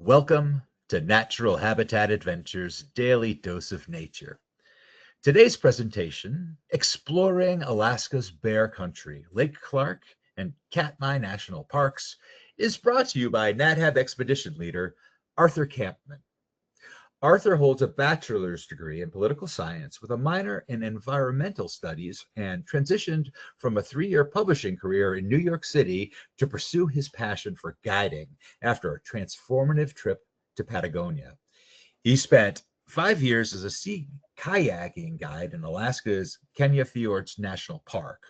Welcome to Natural Habitat Adventures Daily Dose of Nature. Today's presentation, Exploring Alaska's Bear Country, Lake Clark and Katmai National Parks, is brought to you by NatHab Expedition Leader Arthur Kampmann. Arthur holds a bachelor's degree in political science with a minor in environmental studies and transitioned from a 3-year publishing career in New York City to pursue his passion for guiding after a transformative trip to Patagonia. He spent 5 years as a sea kayaking guide in Alaska's Kenya Fjords National Park,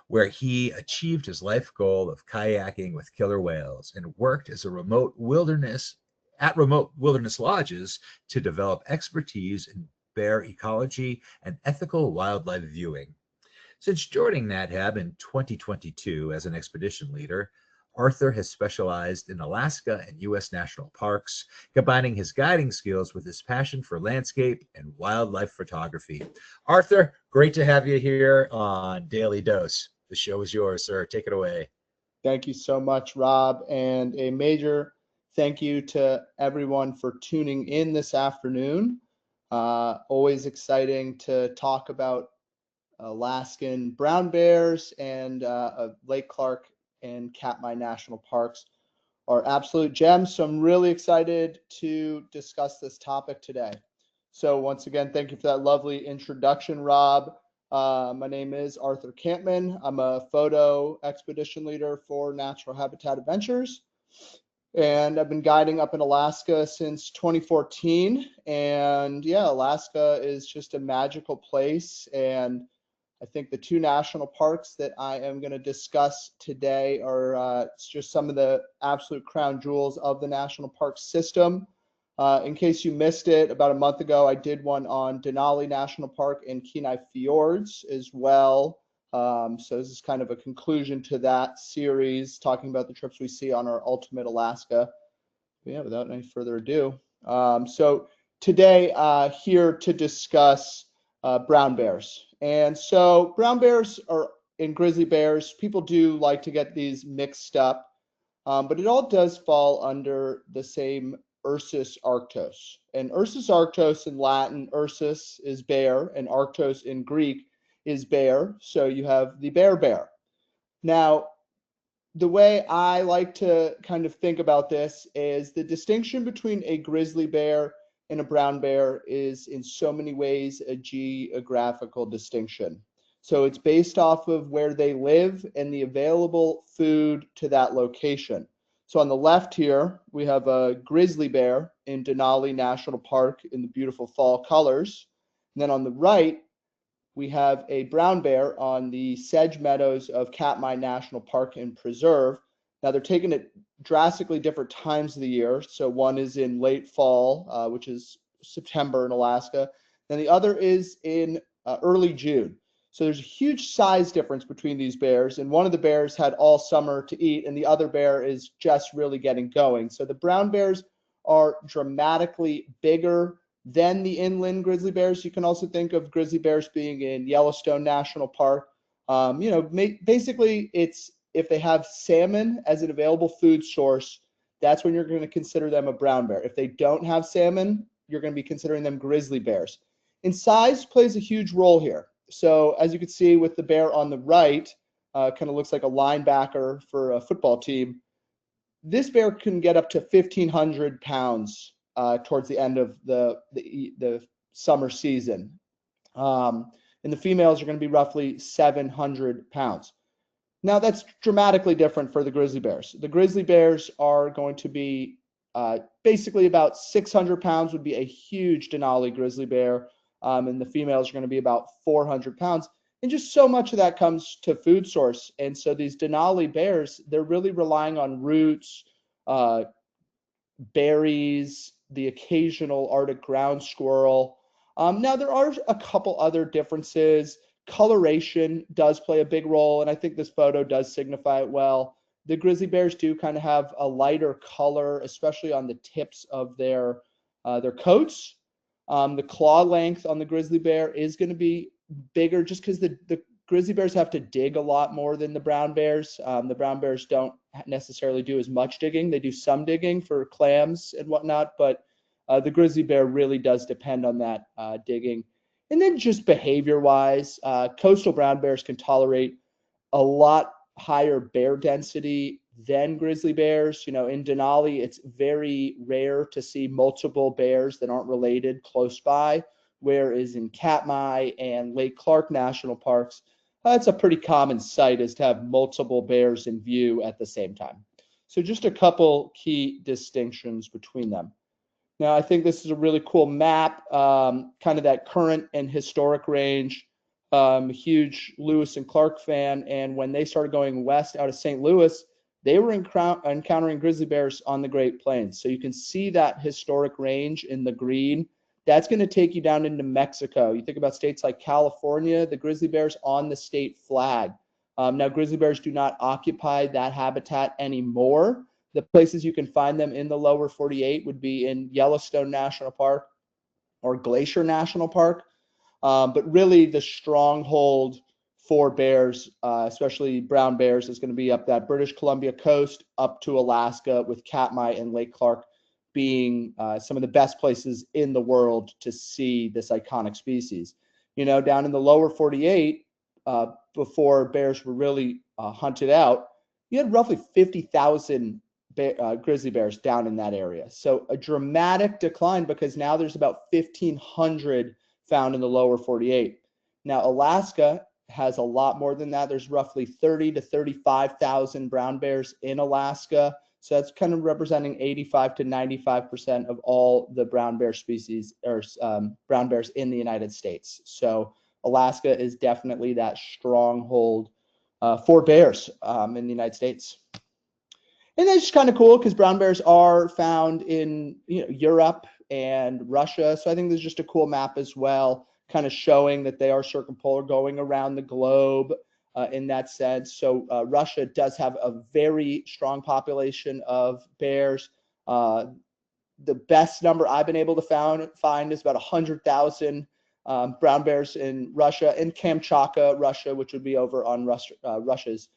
where he achieved his life goal of kayaking with killer whales and worked as a remote wilderness lodges to develop expertise in bear ecology and ethical wildlife viewing. Since joining NatHab in 2022 as an expedition leader, Arthur has specialized in Alaska and U.S. national parks, combining his guiding skills with his passion for landscape and wildlife photography. Arthur, great to have you here on Daily Dose. The show is yours, sir. Take it away. Thank you so much, Rob, and a major thank you to everyone for tuning in this afternoon. Always exciting to talk about Alaskan brown bears, and Lake Clark and Katmai National Parks are absolute gems. So I'm really excited to discuss this topic today. So once again, thank you for that lovely introduction, Rob. My name is Arthur Kampmann. I'm a photo expedition leader for Natural Habitat Adventures, and I've been guiding up in Alaska since 2014. And yeah, Alaska is just a magical place. And I think the 2 national parks that I am going to discuss today are just some of the absolute crown jewels of the national park system. In case you missed it, about a month ago, I did one on Denali National Park and Kenai Fjords as well. So this is kind of a conclusion to that series, talking about the trips we see on our Ultimate Alaska. But yeah, without any further ado. So today, here to discuss brown bears. And so brown bears and grizzly bears, people do like to get these mixed up, but it all does fall under the same Ursus arctos. And Ursus arctos in Latin, Ursus is bear, and arctos in Greek is bear. So you have the bear. Now, the way I like to kind of think about this is the distinction between a grizzly bear and a brown bear is in so many ways a geographical distinction. So it's based off of where they live and the available food to that location. So on the left here, we have a grizzly bear in Denali National Park in the beautiful fall colors. And then on the right, we have a brown bear on the sedge meadows of Katmai National Park and Preserve. Now they're taken at drastically different times of the year. So one is in late fall, which is September in Alaska. Then the other is in early June. So there's a huge size difference between these bears. And one of the bears had all summer to eat, and the other bear is just really getting going. So the brown bears are dramatically bigger than the inland grizzly bears. You can also think of grizzly bears being in Yellowstone National Park. Basically, it's if they have salmon as an available food source, that's when you're going to consider them a brown bear. If they don't have salmon, you're going to be considering them grizzly bears. And size plays a huge role here. So as you can see with the bear on the right, kind of looks like a linebacker for a football team. This bear can get up to 1,500 pounds towards the end of the summer season. And the females are going to be roughly 700 pounds. Now that's dramatically different for the grizzly bears. The grizzly bears are going to be basically about 600 pounds would be a huge Denali grizzly bear. And the females are going to be about 400 pounds. And just so much of that comes to food source. And so these Denali bears, they're really relying on roots, berries, the occasional Arctic ground squirrel. Now, there are a couple other differences. Coloration does play a big role, and I think this photo does signify it well. The grizzly bears do kind of have a lighter color, especially on the tips of their coats. The claw length on the grizzly bear is going to be bigger just because the grizzly bears have to dig a lot more than the brown bears. The brown bears don't necessarily do as much digging. They do some digging for clams and whatnot, but the grizzly bear really does depend on that digging. And then just behavior-wise, coastal brown bears can tolerate a lot higher bear density than grizzly bears. You know, in Denali, it's very rare to see multiple bears that aren't related close by, whereas in Katmai and Lake Clark National Parks, that's a pretty common sight, is to have multiple bears in view at the same time. So just a couple key distinctions between them. Now, I think this is a really cool map, kind of that current and historic range. Huge Lewis and Clark fan, and when they started going west out of St. Louis, they were encountering grizzly bears on the Great Plains. So you can see that historic range in the green. That's going to take you down into Mexico. You think about states like California, the grizzly bears on the state flag. Now, grizzly bears do not occupy that habitat anymore. The places you can find them in the lower 48 would be in Yellowstone National Park or Glacier National Park. But really the stronghold for bears, especially brown bears, is going to be up that British Columbia coast up to Alaska, with Katmai and Lake Clark being some of the best places in the world to see this iconic species. You know, down in the lower 48, before bears were really hunted out, you had roughly 50,000 grizzly bears down in that area. So a dramatic decline, because now there's about 1,500 found in the lower 48. Now, Alaska has a lot more than that. There's roughly 30 to 35,000 brown bears in Alaska. So that's kind of representing 85 to 95% of all the brown bear species, or brown bears in the United States. So Alaska is definitely that stronghold for bears in the United States. And that's just kind of cool because brown bears are found in Europe and Russia. So I think there's just a cool map as well, kind of showing that they are circumpolar, going around the globe in that sense. So Russia does have a very strong population of bears. The best number I've been able to find is about 100,000 brown bears in Russia, and Kamchatka, Russia, which would be over on Russia's,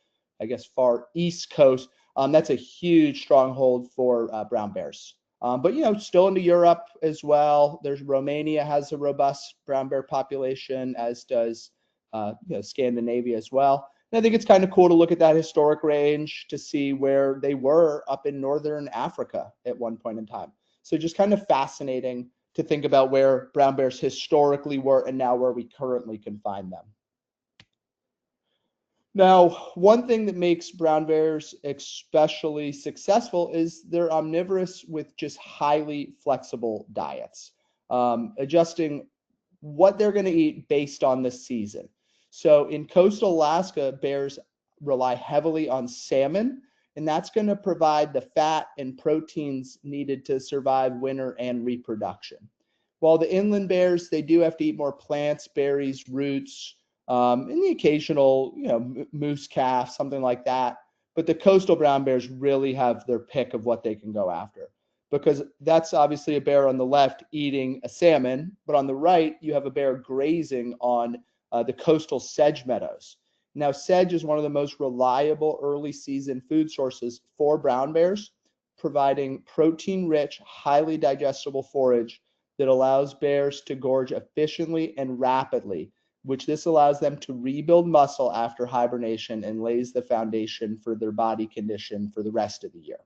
I guess, far east coast. That's a huge stronghold for brown bears. But, still into Europe as well. There's Romania has a robust brown bear population, as does Scandinavia as well. And I think it's kind of cool to look at that historic range to see where they were up in northern Africa at one point in time. So just kind of fascinating to think about where brown bears historically were and now where we currently can find them. Now, one thing that makes brown bears especially successful is they're omnivorous with just highly flexible diets, adjusting what they're going to eat based on the season. So in coastal Alaska, bears rely heavily on salmon, and that's going to provide the fat and proteins needed to survive winter and reproduction. While the inland bears, they do have to eat more plants, berries, roots, and the occasional, moose calf, something like that. But the coastal brown bears really have their pick of what they can go after, because that's obviously a bear on the left eating a salmon, but on the right, you have a bear grazing on the coastal sedge meadows. Now, sedge is one of the most reliable early season food sources for brown bears, providing protein-rich, highly digestible forage that allows bears to gorge efficiently and rapidly, which this allows them to rebuild muscle after hibernation and lays the foundation for their body condition for the rest of the year.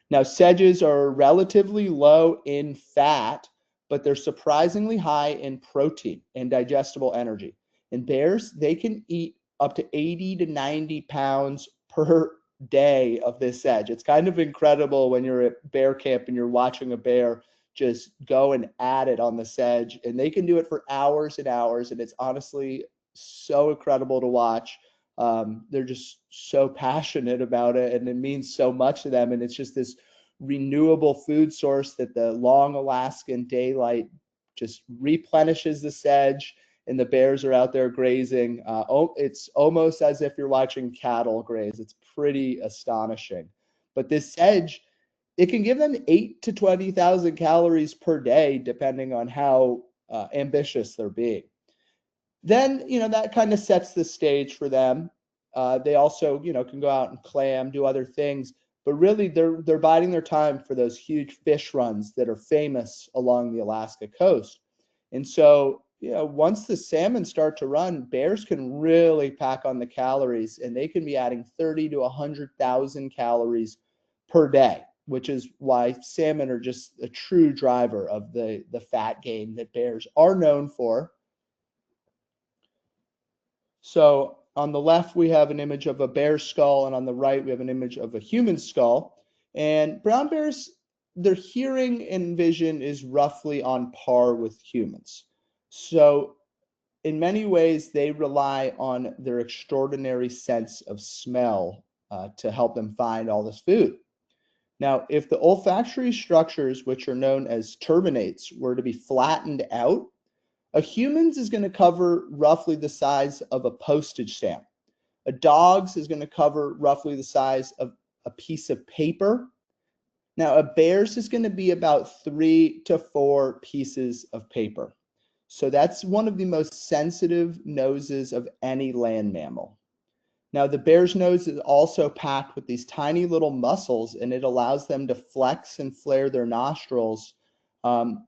Now, sedges are relatively low in fat, but they're surprisingly high in protein and digestible energy. And bears, they can eat up to 80 to 90 pounds per day of this sedge. It's kind of incredible when you're at bear camp and you're watching a bear just go and at it on the sedge, and they can do it for hours and hours, and it's honestly so incredible to watch. They're just so passionate about it, and it means so much to them, and it's just this renewable food source that the long Alaskan daylight just replenishes the sedge, and the bears are out there grazing. It's almost as if you're watching cattle graze. It's pretty astonishing. But this sedge, it can give them 8 to 20,000 calories per day, depending on how ambitious they're being. Then, that kind of sets the stage for them. They also, can go out and clam, do other things, but really they're biding their time for those huge fish runs that are famous along the Alaska coast. And so, once the salmon start to run, bears can really pack on the calories, and they can be adding 30 to 100,000 calories per day, which is why salmon are just a true driver of the fat gain that bears are known for. So on the left, we have an image of a bear skull, and on the right, we have an image of a human skull. And brown bears, their hearing and vision is roughly on par with humans. So in many ways, they rely on their extraordinary sense of smell to help them find all this food. Now, if the olfactory structures, which are known as turbinates, were to be flattened out, a human's is going to cover roughly the size of a postage stamp. A dog's is going to cover roughly the size of a piece of paper. Now, a bear's is going to be about 3 to 4 pieces of paper. So that's one of the most sensitive noses of any land mammal. Now, the bear's nose is also packed with these tiny little muscles, and it allows them to flex and flare their nostrils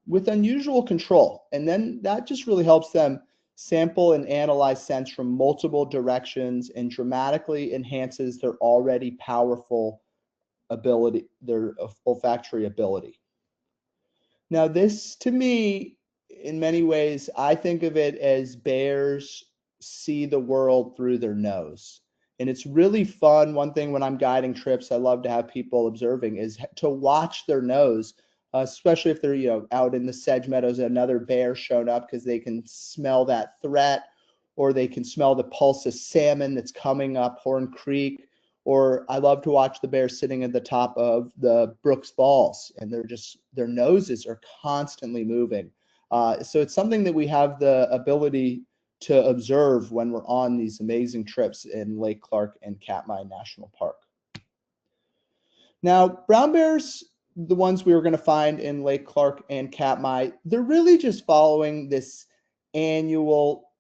with unusual control. And then that just really helps them sample and analyze scents from multiple directions and dramatically enhances their already powerful ability, their olfactory ability. Now, this to me, in many ways, I think of it as bears see the world through their nose. And it's really fun. One thing when I'm guiding trips, I love to have people observing is to watch their nose, especially if they're, out in the sedge meadows and another bear showed up, because they can smell that threat, or they can smell the pulse of salmon that's coming up Horn Creek. Or I love to watch the bears sitting at the top of the Brooks Falls, and their noses are constantly moving. So it's something that we have the ability to observe when we're on these amazing trips in Lake Clark and Katmai National Park. Now, brown bears, the ones we were going to find in Lake Clark and Katmai, they're really just following this annual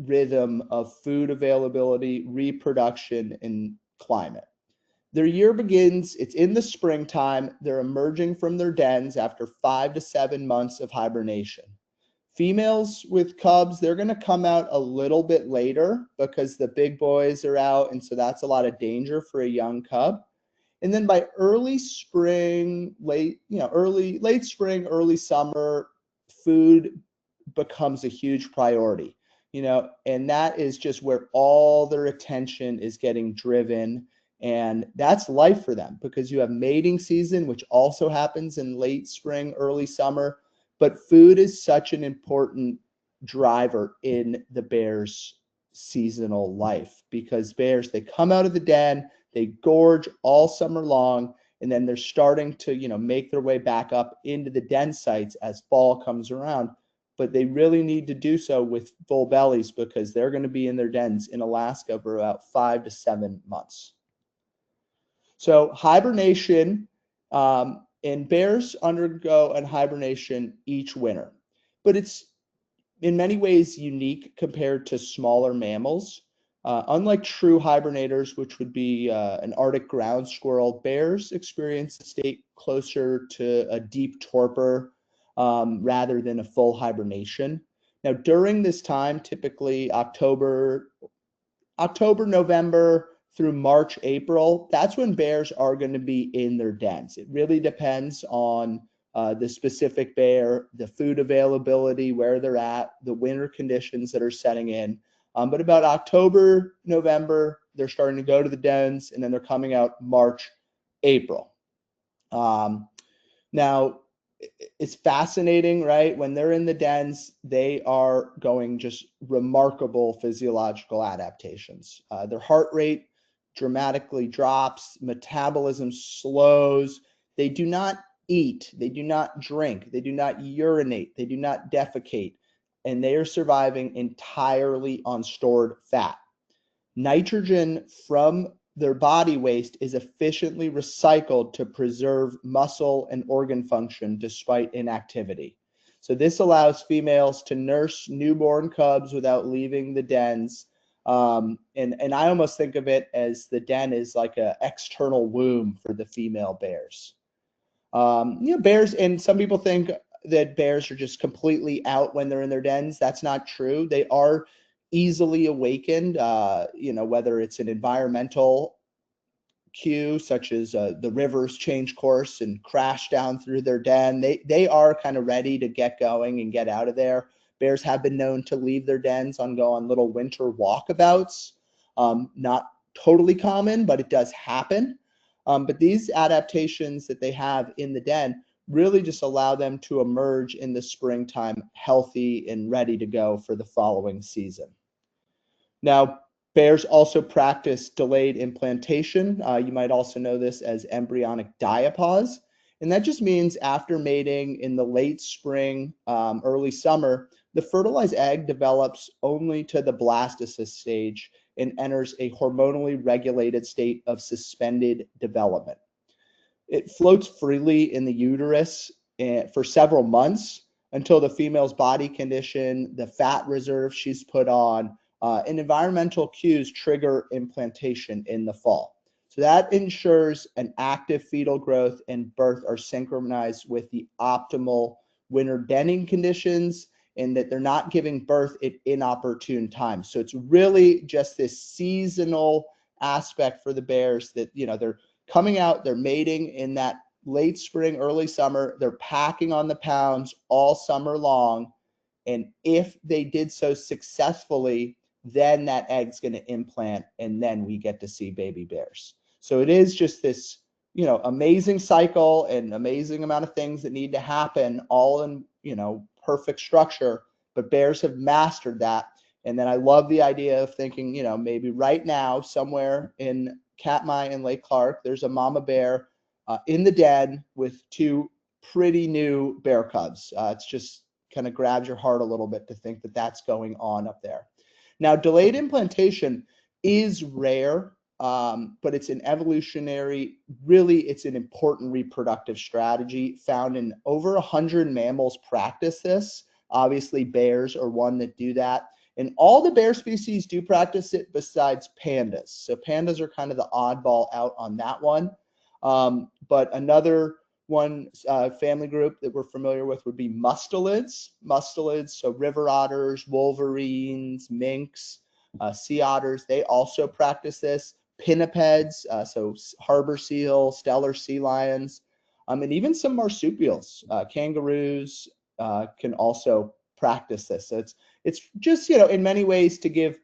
rhythm of food availability, reproduction, and climate. Their year begins, it's in the springtime. They're emerging from their dens after 5 to 7 months of hibernation. Females with cubs, they're going to come out a little bit later because the big boys are out, and so that's a lot of danger for a young cub. And then by early spring, late spring, early summer, food becomes a huge priority, and that is just where all their attention is getting driven. And that's life for them, because you have mating season, which also happens in late spring, early summer. But food is such an important driver in the bears' seasonal life, because bears, they come out of the den, they gorge all summer long, and then they're starting to, make their way back up into the den sites as fall comes around. But they really need to do so with full bellies, because they're going to be in their dens in Alaska for about 5 to 7 months. So hibernation, and bears undergo a hibernation each winter, but it's in many ways unique compared to smaller mammals. Unlike true hibernators, which would be an Arctic ground squirrel, bears experience a state closer to a deep torpor rather than a full hibernation. Now, during this time, typically October, November through March, April, that's when bears are going to be in their dens. It really depends on the specific bear, the food availability, where they're at, the winter conditions that are setting in. But about October, November, they're starting to go to the dens, and then they're coming out March, April. Now, it's fascinating, right? When they're in the dens, they are going just remarkable physiological adaptations. Their heart rate dramatically drops, metabolism slows. They do not eat, they do not drink, they do not urinate, they do not defecate, and they are surviving entirely on stored fat. Nitrogen from their body waste is efficiently recycled to preserve muscle and organ function despite inactivity. So this allows females to nurse newborn cubs without leaving the dens. And I almost think of it as the den is like an external womb for the female bears. Bears, and some people think that bears are just completely out when they're in their dens. That's not true. They are easily awakened, whether it's an environmental cue, such as the rivers change course and crash down through their den. They are kind of ready to get going and get out of there. Bears have been known to leave their dens and go on little winter walkabouts. Not totally common, but it does happen. But these adaptations that they have in the den really just allow them to emerge in the springtime healthy and ready to go for the following season. Now, bears also practice delayed implantation. You might also know this as embryonic diapause. And that just means after mating in the late spring, early summer, the fertilized egg develops only to the blastocyst stage and enters a hormonally regulated state of suspended development. It floats freely in the uterus for several months until the female's body condition, the fat reserve she's put on, and environmental cues trigger implantation in the fall. So that ensures an active fetal growth and birth are synchronized with the optimal winter denning conditions, and that they're not giving birth at inopportune times. So it's really just this seasonal aspect for the bears that, they're coming out, they're mating in that late spring, early summer, they're packing on the pounds all summer long. And if they did so successfully, then that egg's going to implant, and then we get to see baby bears. So it is just this, amazing cycle and amazing amount of things that need to happen all in, perfect structure, but bears have mastered that. And then I love the idea of thinking, maybe right now somewhere in Katmai and Lake Clark, there's a mama bear in the den with two pretty new bear cubs. It's just kind of grabs your heart a little bit to think that that's going on up there. Now, delayed implantation is rare, but it's an evolutionary, really, it's an important reproductive strategy found in over 100 mammals practice this. Obviously, bears are one that do that. And all the bear species do practice it besides pandas. So pandas are kind of the oddball out on that one. But another one family group that we're familiar with would be mustelids. Mustelids, so river otters, wolverines, minks, sea otters, they also practice this. Pinnipeds, so harbor seal, stellar sea lions, and even some marsupials, kangaroos can also practice this. So it's just, in many ways to give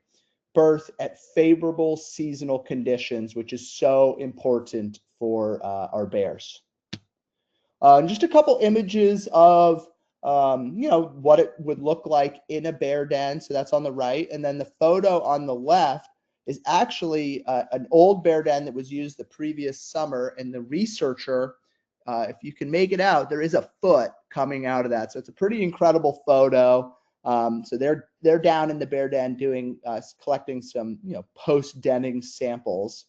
birth at favorable seasonal conditions, which is so important for our bears. Just a couple images of what it would look like in a bear den. So that's on the right, and then the photo on the left is actually an old bear den that was used the previous summer. And the researcher, if you can make it out, there is a foot coming out of that. So it's a pretty incredible photo. So they're down in the bear den doing collecting some post denning samples.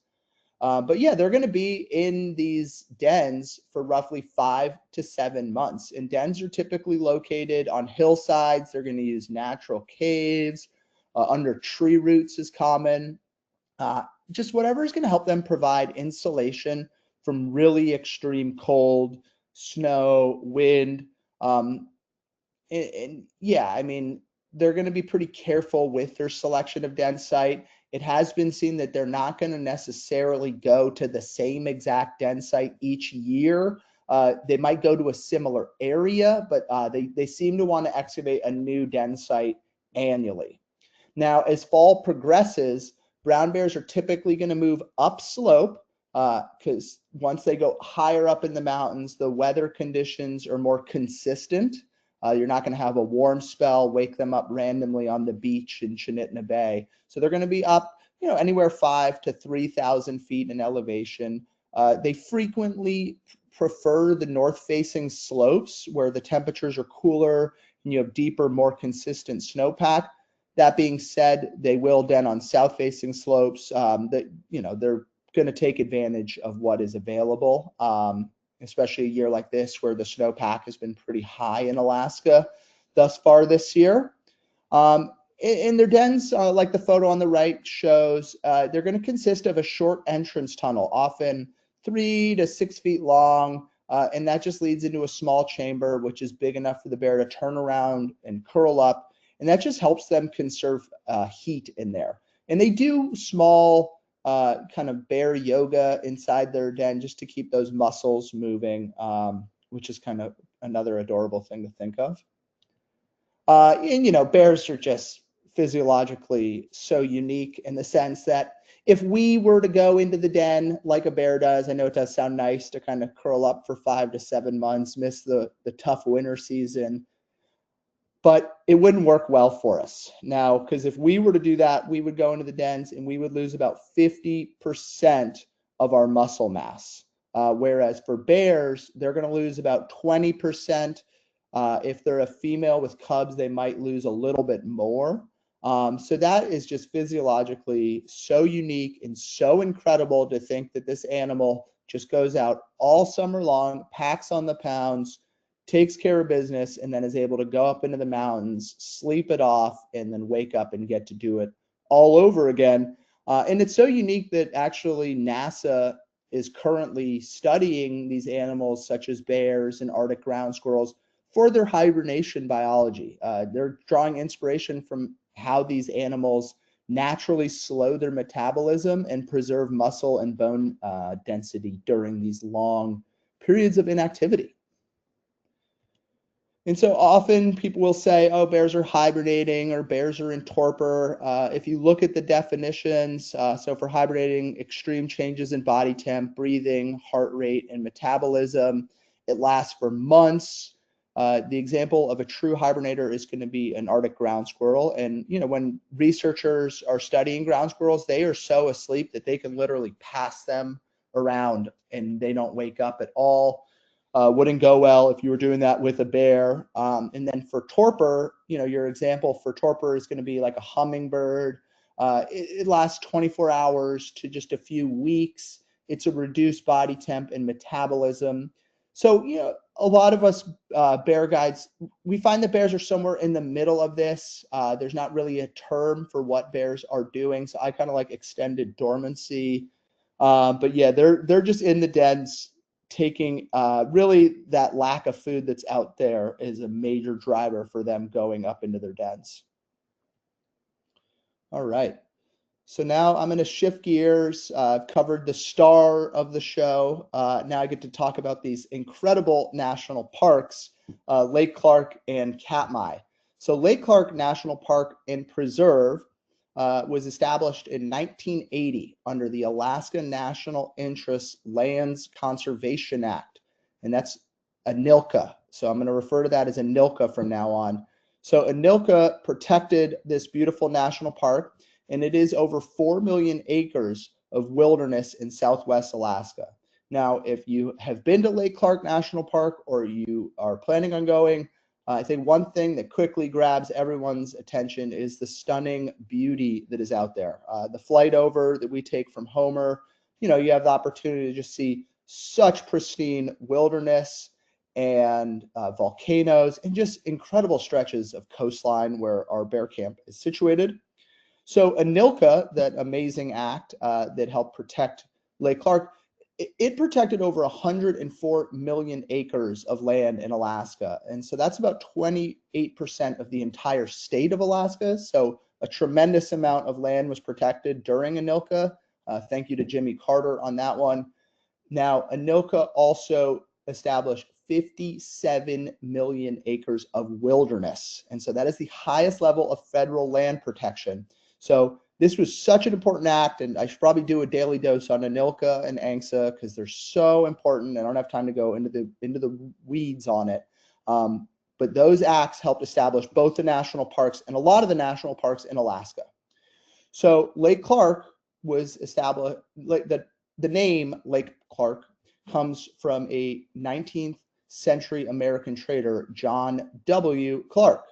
But yeah, they're going to be in these dens for roughly 5 to 7 months. And dens are typically located on hillsides. They're going to use natural caves. Under tree roots is common. Just whatever is going to help them provide insulation from really extreme cold, snow, wind. And yeah, I mean, they're going to be pretty careful with their selection of den site. It has been seen that they're not going to necessarily go to the same exact den site each year. They might go to a similar area, but they seem to want to excavate a new den site annually. Now, as fall progresses, brown bears are typically going to move upslope because once they go higher up in the mountains, the weather conditions are more consistent. You're not going to have a warm spell wake them up randomly on the beach in Chinitna Bay. So they're going to be up, anywhere 5,000 to 3,000 feet in elevation. They frequently prefer the north-facing slopes where the temperatures are cooler and you have deeper, more consistent snowpack. That being said, they will den on south-facing slopes. They're going to take advantage of what is available. especially a year like this where the snowpack has been pretty high in Alaska thus far this year. In their dens, like the photo on the right shows, they're going to consist of a short entrance tunnel, often 3 to 6 feet long, and that just leads into a small chamber, which is big enough for the bear to turn around and curl up, and that just helps them conserve heat in there. And they do small kind of bear yoga inside their den just to keep those muscles moving, which is kind of another adorable thing to think of. And, you know, bears are just physiologically so unique in the sense that if we were to go into the den like a bear does, I know it does sound nice to kind of curl up for 5 to 7 months, miss the tough winter season, but it wouldn't work well for us now, because if we were to do that, we would go into the dens and we would lose about 50% of our muscle mass. Whereas for bears, they're going to lose about 20%. If they're a female with cubs, they might lose a little bit more. So that is just physiologically so unique and so incredible to think that this animal just goes out all summer long, packs on the pounds, takes care of business, and then is able to go up into the mountains, sleep it off, and then wake up and get to do it all over again. And it's so unique that actually NASA is currently studying these animals such as bears and Arctic ground squirrels for their hibernation biology. They're drawing inspiration from how these animals naturally slow their metabolism and preserve muscle and bone density during these long periods of inactivity. And so often people will say, oh, bears are hibernating or bears are in torpor. If you look at the definitions, so for hibernating, extreme changes in body temp, breathing, heart rate, and metabolism, it lasts for months. The example of a true hibernator is going to be an Arctic ground squirrel. And, you know, when researchers are studying ground squirrels, they are so asleep that they can literally pass them around and they don't wake up at all. Wouldn't go well if you were doing that with a bear. And then for torpor, you know, your example for torpor is going to be like a hummingbird. It lasts 24 hours to just a few weeks. It's a reduced body temp and metabolism. So, you know, a lot of us bear guides, we find that bears are somewhere in the middle of this. There's not really a term for what bears are doing. So I kind of like extended dormancy. But yeah, they're just in the dens, taking really that lack of food that's out there is a major driver for them going up into their dens. All right. So now I'm going to shift gears. I've covered the star of the show. Now I get to talk about these incredible national parks, Lake Clark and Katmai. So Lake Clark National Park and Preserve was established in 1980 under the Alaska National Interest Lands Conservation Act, and that's ANILCA. So I'm going to refer to that as ANILCA from now on. So ANILCA protected this beautiful national park, and it is over 4 million acres of wilderness in Southwest Alaska. Now, if you have been to Lake Clark National Park or you are planning on going, I think one thing that quickly grabs everyone's attention is the stunning beauty that is out there. The flight over that we take from Homer, you know, you have the opportunity to just see such pristine wilderness and volcanoes and just incredible stretches of coastline where our bear camp is situated. So ANILCA, that amazing act that helped protect Lake Clark, it protected over 104 million acres of land in Alaska. And so that's about 28% of the entire state of Alaska. So a tremendous amount of land was protected during ANILCA. Thank you to Jimmy Carter on that one. Now, ANILCA also established 57 million acres of wilderness. And so that is the highest level of federal land protection. So this was such an important act, and I should probably do a daily dose on ANILCA and ANCSA because they're so important. I don't have time to go into the weeds on it. But those acts helped establish both the national parks and a lot of the national parks in Alaska. So Lake Clark was established, like the name Lake Clark comes from a 19th century American trader, John W. Clark.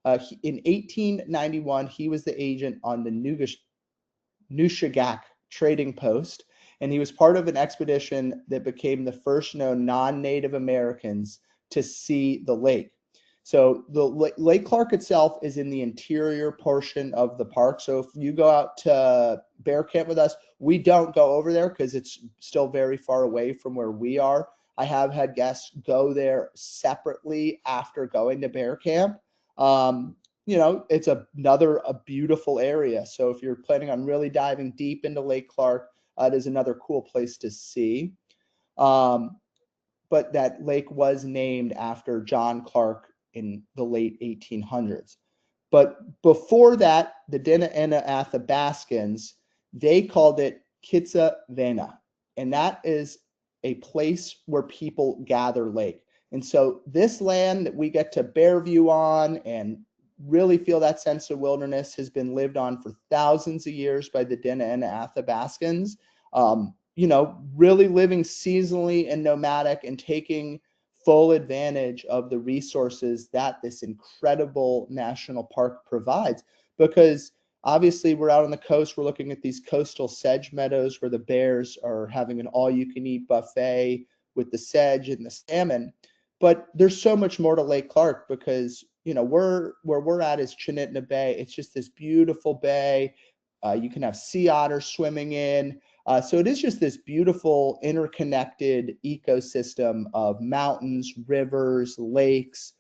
In 1891, he was the agent on the Nushagak trading post, And he was part of an expedition that became the first known non-Native Americans to see the lake. So the Lake Clark itself is in the interior portion of the park. So if you go out to bear camp with us, we don't go over there because it's still very far away from where we are. I have had guests go there separately after going to bear camp. It's a beautiful area. So if you're planning on really diving deep into Lake Clark, it is another cool place to see. But that lake was named after John Clark in the late 1800s. But before that, the Dena'ina Athabascans, they called it Kitsavena, and that is a place where people gather lake. And so this land that we get to bear view on and really feel that sense of wilderness has been lived on for thousands of years by the Dena'ina Athabascans. Really living seasonally and nomadic and taking full advantage of the resources that this incredible national park provides. Because obviously we're out on the coast, we're looking at these coastal sedge meadows where the bears are having an all-you-can-eat buffet with the sedge and the salmon. But there's so much more to Lake Clark because, where we're at is Chinitna Bay. It's just this beautiful bay. You can have sea otters swimming in. So it is just this beautiful interconnected ecosystem of mountains, rivers, lakes,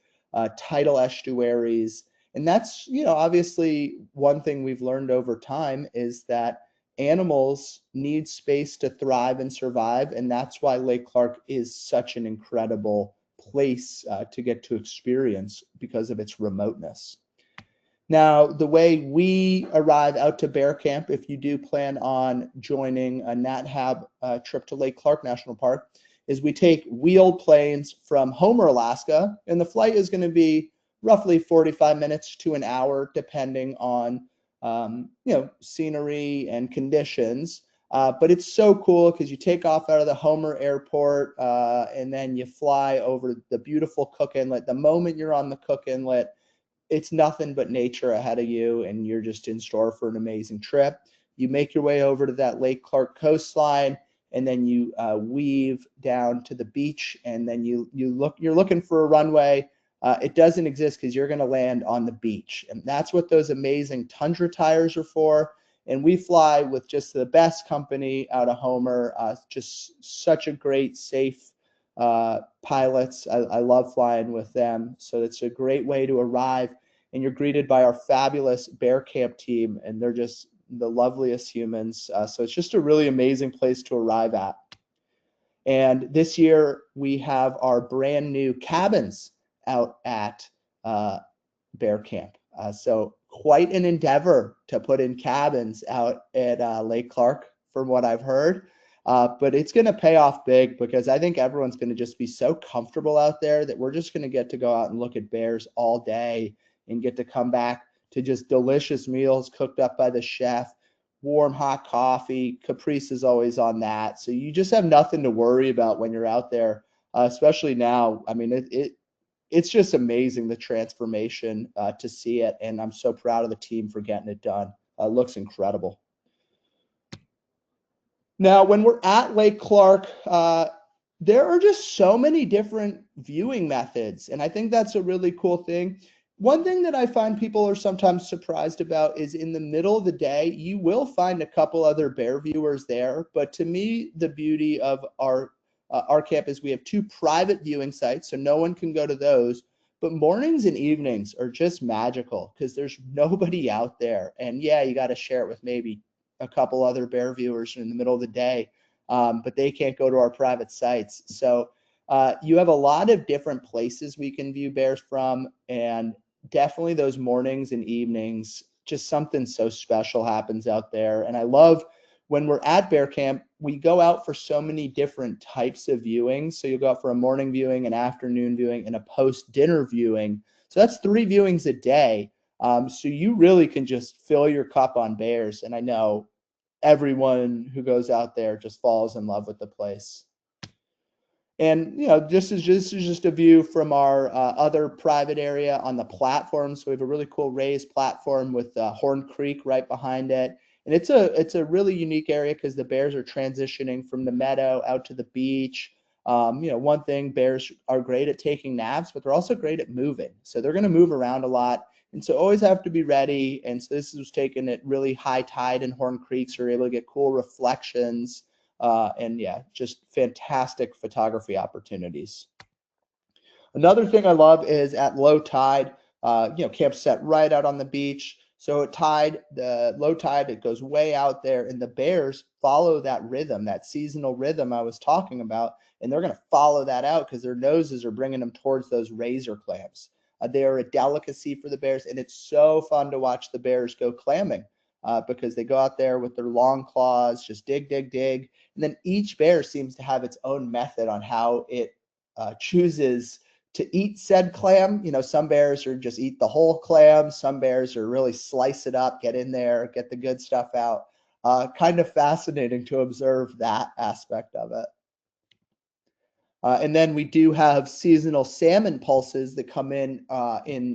tidal estuaries. And that's, obviously one thing we've learned over time is that animals need space to thrive and survive. And that's why Lake Clark is such an incredible place to get to experience because of its remoteness. Now, the way we arrive out to bear camp, if you do plan on joining a NatHab trip to Lake Clark National Park, is we take wheeled planes from Homer, Alaska, and the flight is going to be roughly 45 minutes to an hour, depending on scenery and conditions. But it's so cool because you take off out of the Homer airport and then you fly over the beautiful Cook Inlet. The moment you're on the Cook Inlet, it's nothing but nature ahead of you, and you're just in store for an amazing trip. You make your way over to that Lake Clark coastline, and then you weave down to the beach, and then you're looking for a runway. It doesn't exist because you're going to land on the beach, and that's what those amazing Tundra tires are for. And we fly with just the best company out of Homer, just such a great, safe pilots. I love flying with them. So it's a great way to arrive, and you're greeted by our fabulous bear camp team, and they're just the loveliest humans. So it's just a really amazing place to arrive at. And this year we have our brand new cabins out at bear camp. So quite an endeavor to put in cabins out at Lake Clark, from what I've heard. But it's going to pay off big because I think everyone's going to just be so comfortable out there that we're just going to get to go out and look at bears all day and get to come back to just delicious meals cooked up by the chef, warm hot coffee. Caprice is always on that. So you just have nothing to worry about when you're out there, especially now. I mean, it's just amazing, the transformation to see it. And I'm so proud of the team for getting it done. It looks incredible. Now, when we're at Lake Clark, there are just so many different viewing methods, and I think that's a really cool thing. One thing that I find people are sometimes surprised about is in the middle of the day, you will find a couple other bear viewers there, but to me, the beauty of our camp is we have 2 private viewing sites, so no one can go to those, but mornings and evenings are just magical because there's nobody out there, and yeah, you got to share it with maybe a couple other bear viewers in the middle of the day, but they can't go to our private sites. So you have a lot of different places we can view bears from, and definitely those mornings and evenings, just something so special happens out there. And I love when we're at bear camp, we go out for so many different types of viewings. So you'll go out for a morning viewing, an afternoon viewing, and a post-dinner viewing. So that's 3 viewings a day. So you really can just fill your cup on bears. And I know everyone who goes out there just falls in love with the place. And this is just a view from our other private area on the platform. So we have a really cool raised platform with Horn Creek right behind it. And it's a really unique area because the bears are transitioning from the meadow out to the beach. One thing, bears are great at taking naps, but they're also great at moving. So they're going to move around a lot. And so always have to be ready. And so this was taken at really high tide in Horn Creek, so we're able to get cool reflections. And yeah, just fantastic photography opportunities. Another thing I love is at low tide, camp set right out on the beach. So at tide, the low tide, it goes way out there, and the bears follow that rhythm, that seasonal rhythm I was talking about, and they're going to follow that out because their noses are bringing them towards those razor clams. They are a delicacy for the bears, and it's so fun to watch the bears go clamming because they go out there with their long claws, just dig, dig, dig, and then each bear seems to have its own method on how it chooses to eat said clam. Some bears are just eat the whole clam. Some bears are really slice it up, get in there, get the good stuff out. Kind of fascinating to observe that aspect of it. And then we do have seasonal salmon pulses that come in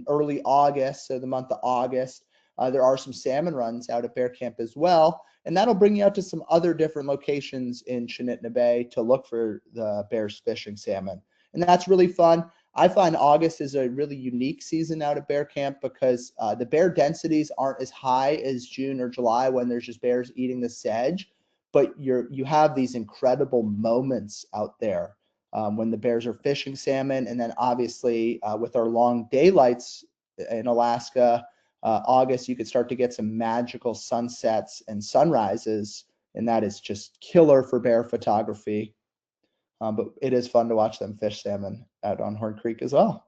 early August, so the month of August. There are some salmon runs out at Bear Camp as well, and that'll bring you out to some other different locations in Chinitna Bay to look for the bears fishing salmon. And that's really fun. I find August is a really unique season out at Bear Camp because the bear densities aren't as high as June or July when there's just bears eating the sedge, but you have these incredible moments out there when the bears are fishing salmon. And then obviously with our long daylights in Alaska, August, you could start to get some magical sunsets and sunrises, and that is just killer for bear photography. But it is fun to watch them fish salmon out on Horn Creek as well.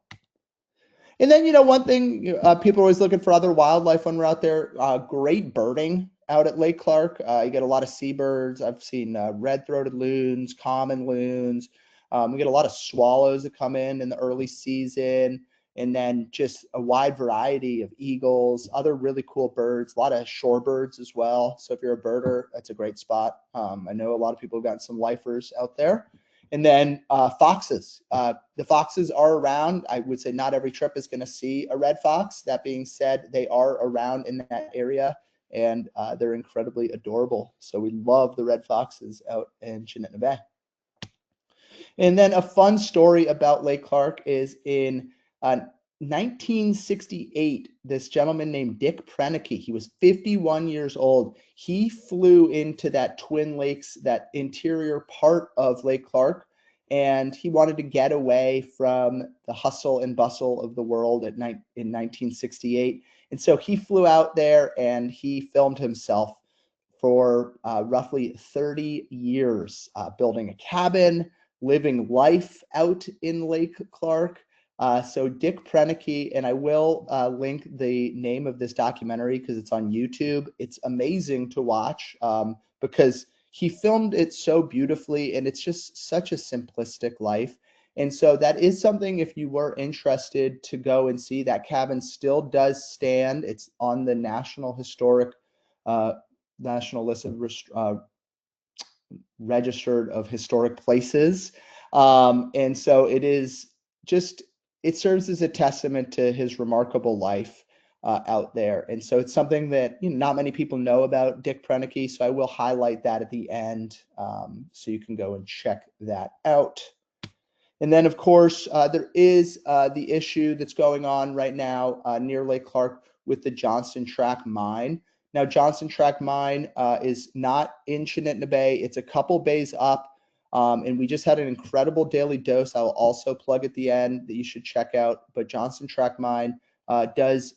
And then, one thing, people are always looking for other wildlife when we're out there. Great birding out at Lake Clark. You get a lot of seabirds. I've seen red-throated loons, common loons. We get a lot of swallows that come in the early season, and then just a wide variety of eagles, other really cool birds, a lot of shorebirds as well. So if you're a birder, that's a great spot. I know a lot of people have gotten some lifers out there. And then foxes. The foxes are around. I would say not every trip is going to see a red fox. That being said, they are around in that area, and they're incredibly adorable. So we love the red foxes out in Chinitna Bay. And then a fun story about Lake Clark is in 1968, this gentleman named Dick Prenicky, he was 51 years old. He flew into that Twin Lakes, that interior part of Lake Clark, and he wanted to get away from the hustle and bustle of the world in 1968. And so he flew out there and he filmed himself for roughly 30 years, building a cabin, living life out in Lake Clark. So Dick Prenicky, and I will link the name of this documentary because it's on YouTube. It's amazing to watch because he filmed it so beautifully, and it's just such a simplistic life. And so that is something, if you were interested to go and see, that cabin still does stand. It's on the National list of registered of historic places. And so it is just, it serves as a testament to his remarkable life out there. And so it's something that not many people know about Dick Prenicky. So I will highlight that at the end so you can go and check that out. And then, of course, there is the issue that's going on right now near Lake Clark with the Johnson Tract mine. Now, Johnson Tract mine is not in Chinitna Bay. It's a couple bays up. And we just had an incredible daily dose. I will also plug at the end that you should check out. But Johnson Tract mine does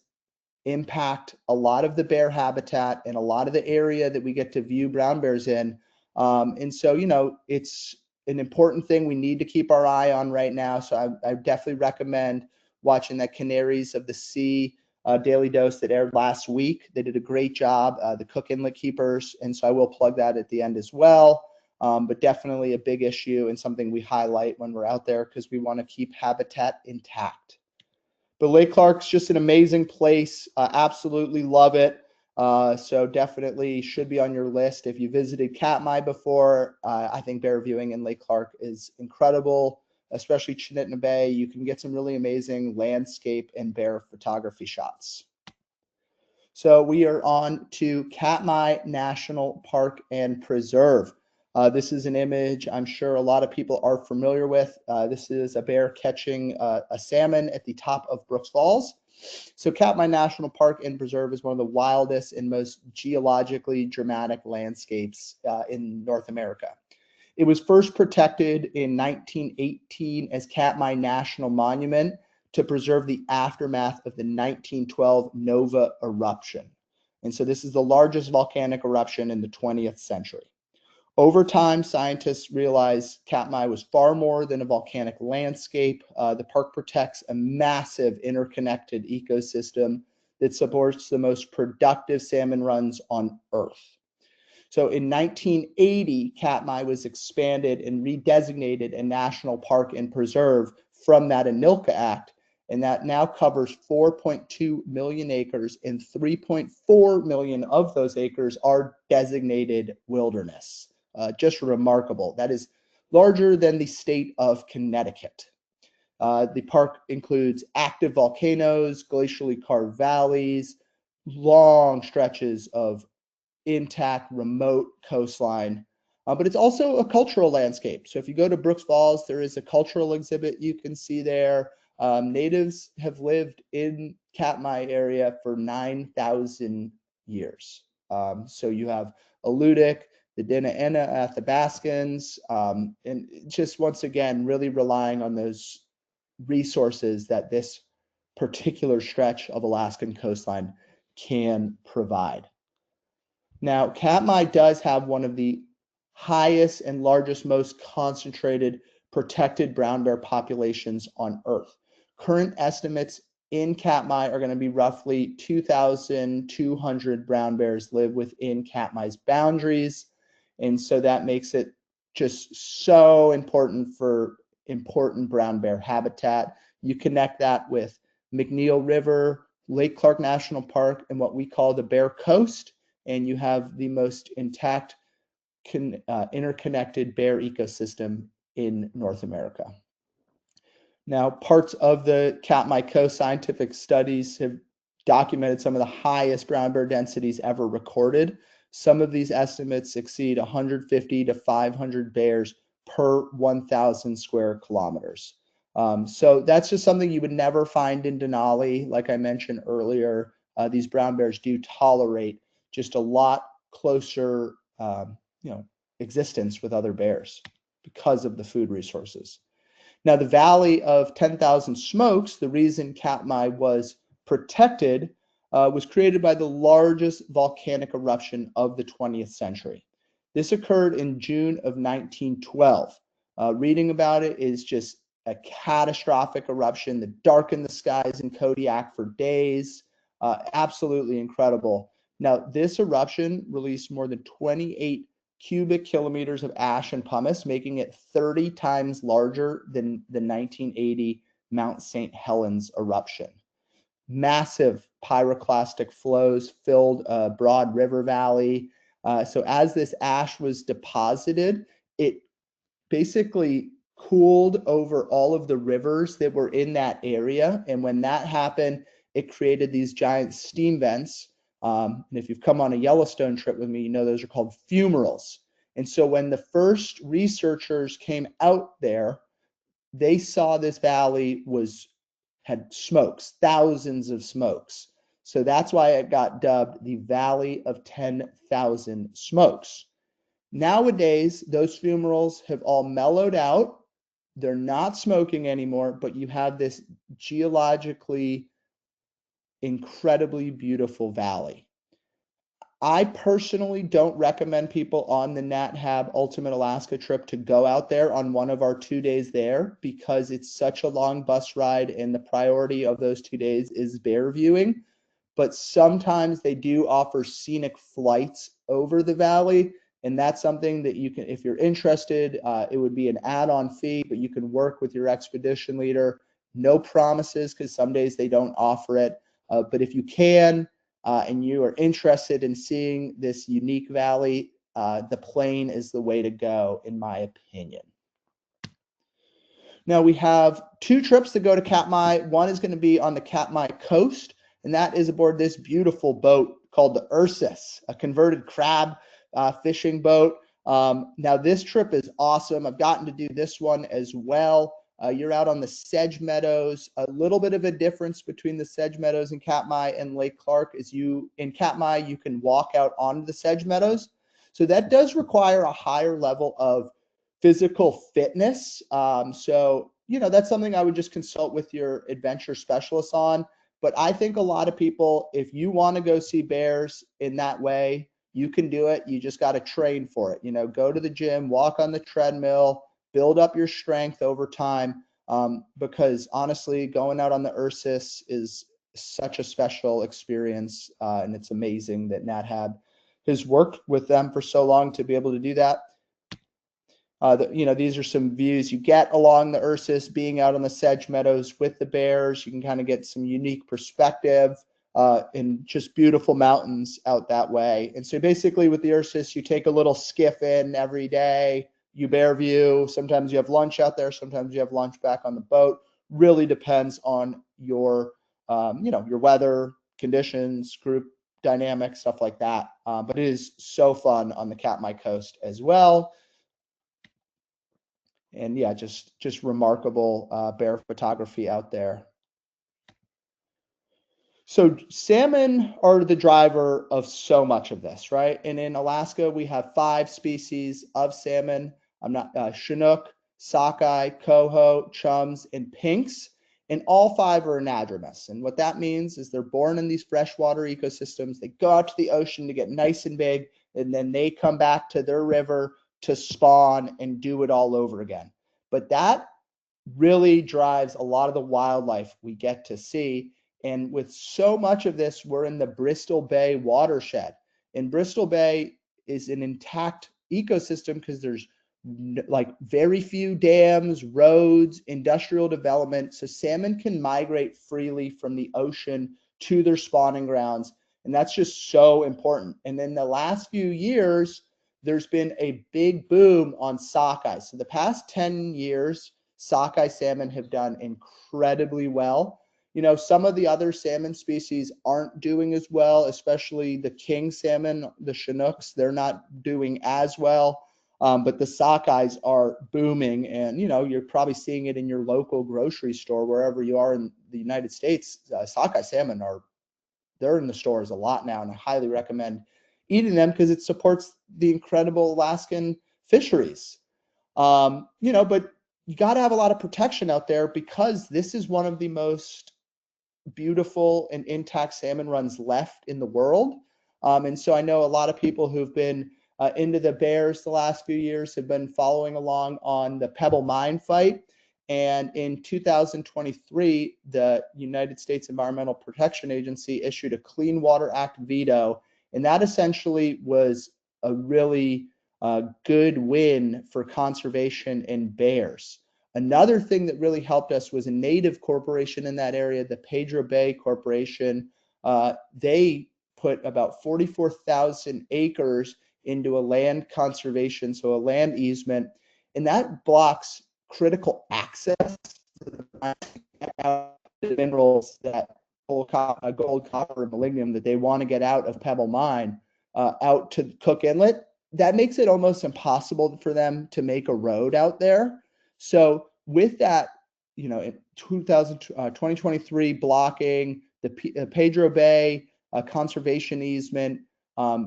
impact a lot of the bear habitat and a lot of the area that we get to view brown bears in. And so, it's an important thing we need to keep our eye on right now. So I definitely recommend watching that Canaries of the Sea daily dose that aired last week. They did a great job, the Cook Inlet Keepers. And so I will plug that at the end as well. But definitely a big issue and something we highlight when we're out there because we want to keep habitat intact. But Lake Clark's just an amazing place. Absolutely love it. So definitely should be on your list. If you visited Katmai before, I think bear viewing in Lake Clark is incredible, especially Chinitna Bay. You can get some really amazing landscape and bear photography shots. So we are on to Katmai National Park and Preserve. This is an image I'm sure a lot of people are familiar with. This is a bear catching a salmon at the top of Brooks Falls. So Katmai National Park and Preserve is one of the wildest and most geologically dramatic landscapes in North America. It was first protected in 1918 as Katmai National Monument to preserve the aftermath of the 1912 Nova eruption. And so this is the largest volcanic eruption in the 20th century. Over time, scientists realized Katmai was far more than a volcanic landscape. The park protects a massive interconnected ecosystem that supports the most productive salmon runs on Earth. So in 1980, Katmai was expanded and redesignated a national park and preserve from that ANILCA Act, and that now covers 4.2 million acres, and 3.4 million of those acres are designated wilderness. Just remarkable. That is larger than the state of Connecticut. The park includes active volcanoes, glacially carved valleys, long stretches of intact, remote coastline. But it's also a cultural landscape. So if you go to Brooks Falls, there is a cultural exhibit you can see there. Natives have lived in Katmai area for 9,000 years. So you have Alutiiq, the Dinaena Athabascans, and just once again, really relying on those resources that this particular stretch of Alaskan coastline can provide. Now, Katmai does have one of the highest and largest, most concentrated protected brown bear populations on Earth. Current estimates in Katmai are going to be roughly 2,200 brown bears live within Katmai's boundaries. And so that makes it just so important for important brown bear habitat. You connect that with McNeil River, Lake Clark National Park, and what we call the Bear Coast, and you have the most intact interconnected bear ecosystem in North America. Now, parts of the Katmai Coast scientific studies have documented some of the highest brown bear densities ever recorded. Some of these estimates exceed 150 to 500 bears per 1,000 square kilometers. So that's just something you would never find in Denali. Like I mentioned earlier, these brown bears do tolerate just a lot closer, existence with other bears because of the food resources. Now, the Valley of 10,000 Smokes, the reason Katmai was protected, was created by the largest volcanic eruption of the 20th century. This occurred in June of 1912. Reading about it is just a catastrophic eruption that darkened the skies in Kodiak for days. Absolutely incredible. Now, this eruption released more than 28 cubic kilometers of ash and pumice, making it 30 times larger than the 1980 Mount St. Helens eruption. Massive pyroclastic flows filled a broad river valley. So as this ash was deposited, it basically cooled over all of the rivers that were in that area. And when that happened, it created these giant steam vents. And if you've come on a Yellowstone trip with me, you know those are called fumaroles. And so when the first researchers came out there, they saw this valley had smokes, thousands of smokes. So that's why it got dubbed the Valley of 10,000 Smokes. Nowadays, those fumaroles have all mellowed out. They're not smoking anymore, but you have this geologically incredibly beautiful valley. I personally don't recommend people on the NatHab Ultimate Alaska trip to go out there on one of our 2 days there because it's such a long bus ride and the priority of those 2 days is bear viewing. But sometimes they do offer scenic flights over the valley. And that's something that you can, if you're interested, it would be an add-on fee, but you can work with your expedition leader. No promises because some days they don't offer it. But if you can, and you are interested in seeing this unique valley, the plane is the way to go, in my opinion. Now we have 2 trips to go to Katmai. One is going to be on the Katmai coast, and that is aboard this beautiful boat called the Ursus, a converted crab fishing boat. Now this trip is awesome. I've gotten to do this one as well. You're out on the sedge meadows. A little bit of a difference between the sedge meadows in Katmai and Lake Clark is in Katmai, you can walk out onto the sedge meadows. So that does require a higher level of physical fitness. So, that's something I would just consult with your adventure specialist on. But I think a lot of people, if you want to go see bears in that way, you can do it. You just got to train for it. Go to the gym, walk on the treadmill, build up your strength over time. Because honestly, going out on the Ursus is such a special experience. And it's amazing that NatHab has worked with them for so long to be able to do that. These are some views you get along the Ursus, being out on the sedge meadows with the bears. You can kind of get some unique perspective and just beautiful mountains out that way. And so basically with the Ursus, you take a little skiff in every day, you bear view. Sometimes you have lunch out there. Sometimes you have lunch back on the boat. Really depends on your weather conditions, group dynamics, stuff like that. But it is so fun on the Katmai coast as well. And yeah, just remarkable bear photography out there. So salmon are the driver of so much of this, right? And in Alaska, we have 5 species of salmon. Chinook, sockeye, coho, chums, and pinks. And all 5 are anadromous. And what that means is they're born in these freshwater ecosystems. They go out to the ocean to get nice and big, and then they come back to their river to spawn and do it all over again. But that really drives a lot of the wildlife we get to see. And with so much of this, we're in the Bristol Bay watershed. And Bristol Bay is an intact ecosystem because there's like very few dams, roads, industrial development. So salmon can migrate freely from the ocean to their spawning grounds. And that's just so important. And then the last few years, there's been a big boom on sockeye. So the past 10 years, sockeye salmon have done incredibly well. Some of the other salmon species aren't doing as well, especially the king salmon, the Chinooks, they're not doing as well. But the sockeyes are booming, and you're probably seeing it in your local grocery store, wherever you are in the United States. Sockeye salmon they're in the stores a lot now, and I highly recommend eating them because it supports the incredible Alaskan fisheries. But you got to have a lot of protection out there because this is one of the most beautiful and intact salmon runs left in the world. And so I know a lot of people who've been into the bears the last few years have been following along on the Pebble Mine fight. And in 2023, the United States Environmental Protection Agency issued a Clean Water Act veto. And that essentially was a really good win for conservation and bears. Another thing that really helped us was a native corporation in that area, the Pedro Bay Corporation. They put about 44,000 acres into a land conservation, so a land easement, and that blocks critical access to the minerals that gold, copper, and molybdenum that they want to get out of Pebble Mine out to Cook Inlet. That makes it almost impossible for them to make a road out there. So with that, in 2023 blocking the Pedro Bay conservation easement,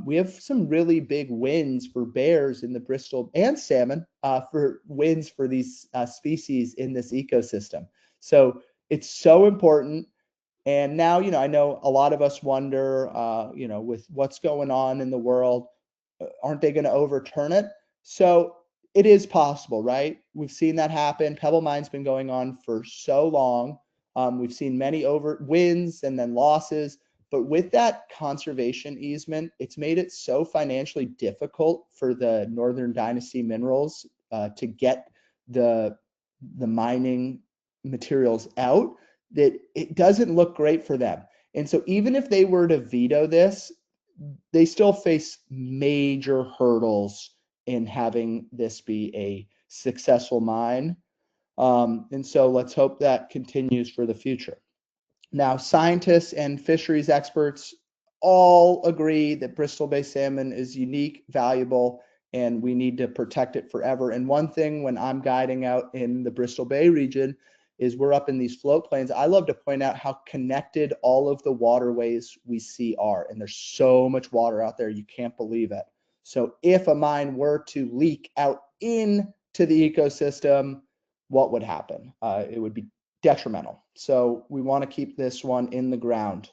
we have some really big wins for bears in the Bristol and salmon for wins for these species in this ecosystem. So it's so important. And now, I know a lot of us wonder, with what's going on in the world, aren't they going to overturn it? So it is possible, right? We've seen that happen. Pebble Mine's been going on for so long. We've seen many wins and then losses. But with that conservation easement, it's made it so financially difficult for the Northern Dynasty Minerals to get the mining materials out that it doesn't look great for them. And so even if they were to veto this, they still face major hurdles in having this be a successful mine. And so let's hope that continues for the future. Now, scientists and fisheries experts all agree that Bristol Bay salmon is unique, valuable, and we need to protect it forever. And one thing when I'm guiding out in the Bristol Bay region is we're up in these floatplains. I love to point out how connected all of the waterways we see are. And there's so much water out there, you can't believe it. So if a mine were to leak out into the ecosystem, what would happen? It would be detrimental. So we want to keep this one in the ground.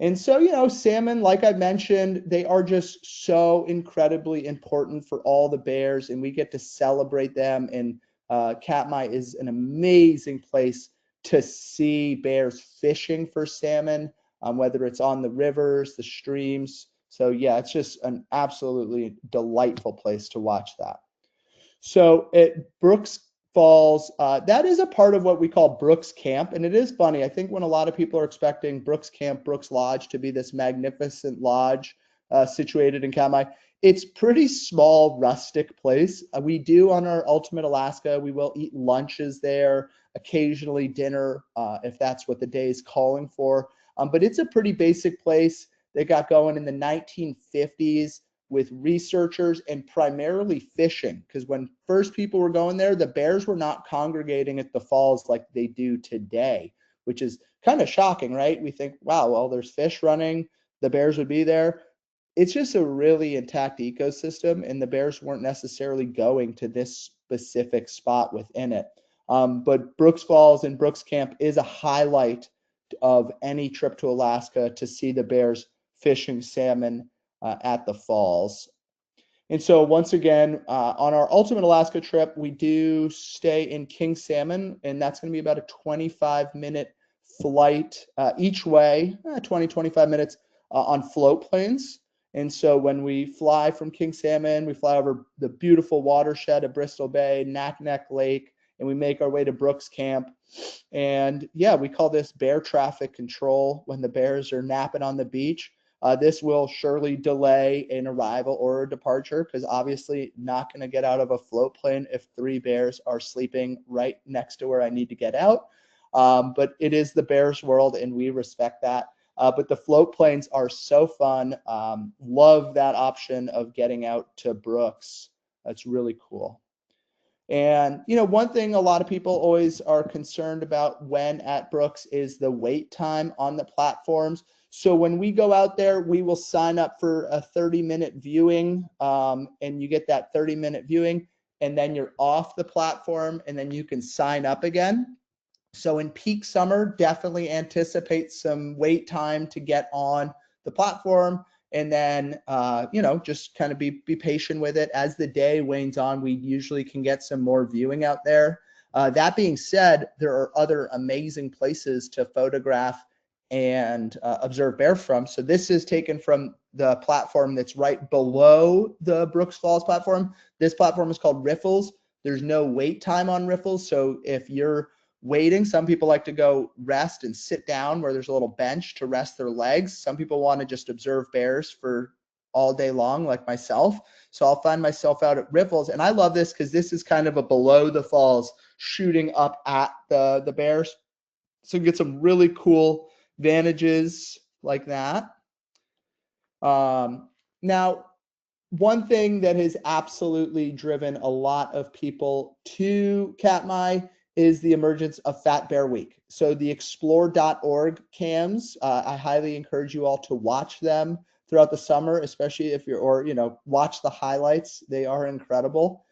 And so, you know, salmon, like I mentioned, they are just so incredibly important for all the bears, and we get to celebrate them. And Katmai is an amazing place to see bears fishing for salmon, whether it's on the rivers, the streams. So yeah, it's just an absolutely delightful place to watch that. So at Brooks Falls, that is a part of what we call Brooks Camp. And it is funny. I think when a lot of people are expecting Brooks Camp, Brooks Lodge to be this magnificent lodge situated in Katmai, it's pretty small, rustic place. We do on our Ultimate Alaska, we will eat lunches there, occasionally dinner, if that's what the day is calling for. But it's a pretty basic place. They got going in the 1950s with researchers and primarily fishing, because when first people were going there, the bears were not congregating at the falls like they do today, which is kind of shocking, right? We think, wow, well, there's fish running, the bears would be there. It's just a really intact ecosystem, and the bears weren't necessarily going to this specific spot within it. But Brooks Falls and Brooks Camp is a highlight of any trip to Alaska to see the bears fishing salmon at the falls. And so once again, on our Ultimate Alaska trip, we do stay in King Salmon, and that's going to be about a 25-minute flight each way, 20, 25 minutes on float planes. And so when we fly from King Salmon, we fly over the beautiful watershed of Bristol Bay, Naknek Lake, and we make our way to Brooks Camp. And yeah, we call this bear traffic control when the bears are napping on the beach. This will surely delay an arrival or a departure, because obviously not going to get out of a float plane if 3 bears are sleeping right next to where I need to get out. But it is the bears world, and we respect that. But the float planes are so fun. Love that option of getting out to Brooks. That's really cool. And, you know, one thing a lot of people always are concerned about when at Brooks is the wait time on the platforms. So when we go out there, we will sign up for a 30-minute viewing, and you get that 30-minute viewing, and then you're off the platform, and then you can sign up again. So in peak summer, definitely anticipate some wait time to get on the platform. And then, you know, just kind of be patient with it. As the day wanes on, we usually can get some more viewing out there. That being said, there are other amazing places to photograph and observe bear from. So this is taken from the platform that's right below the Brooks Falls platform. This platform is called Riffles. There's no wait time on Riffles. So if you're waiting, some people like to go rest and sit down where there's a little bench to rest their legs. Some people want to just observe bears for all day long, like myself. So I'll find myself out at Riffles, and I love this because this is kind of a below the falls shooting up at the bears. So you get some really cool vantages like that. Now, one thing that has absolutely driven a lot of people to Katmai is the emergence of Fat Bear Week. So the explore.org cams, I highly encourage you all to watch them throughout the summer, especially if you're, or, you know, watch the highlights. They are incredible.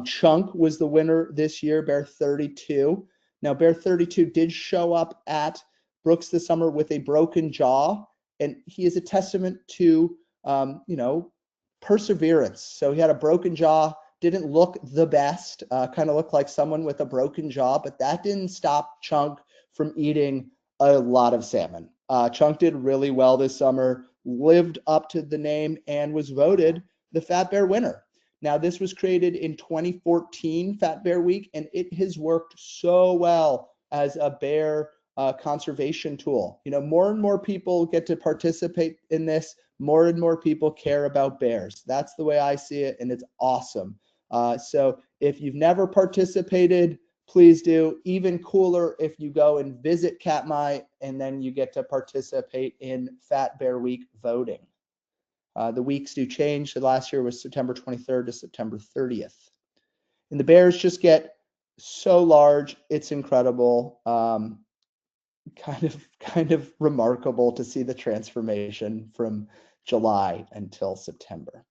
Chunk was the winner this year, Bear 32. Now, Bear 32 did show up at Brooks this summer with a broken jaw, and he is a testament to, you know, perseverance. So he had a broken jaw, didn't look the best, kind of looked like someone with a broken jaw, but that didn't stop Chunk from eating a lot of salmon. Chunk did really well this summer, lived up to the name, and was voted the Fat Bear winner. Now, this was created in 2014, Fat Bear Week, and it has worked so well as a bear conservation tool. You know, more and more people get to participate in this. More and more people care about bears. That's the way I see it, and it's awesome. So if you've never participated, please do. Even cooler if you go and visit Katmai, and then you get to participate in Fat Bear Week voting. The weeks do change. So last year was September 23rd to September 30th. And the bears just get so large. It's incredible. Kind of remarkable to see the transformation from July until September.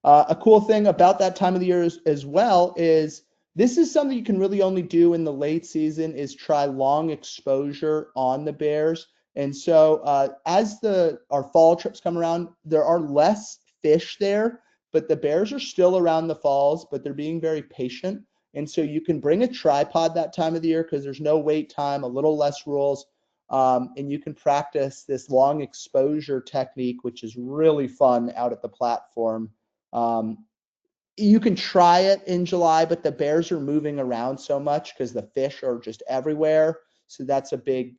A cool thing about that time of the year as well is this is something you can really only do in the late season, is try long exposure on the bears. And so as our fall trips come around, there are less fish there, but the bears are still around the falls, but they're being very patient. And so you can bring a tripod that time of the year because there's no wait time, a little less rules, and you can practice this long exposure technique, which is really fun out at the platform. You can try it in July, but the bears are moving around so much because the fish are just everywhere. So that's a big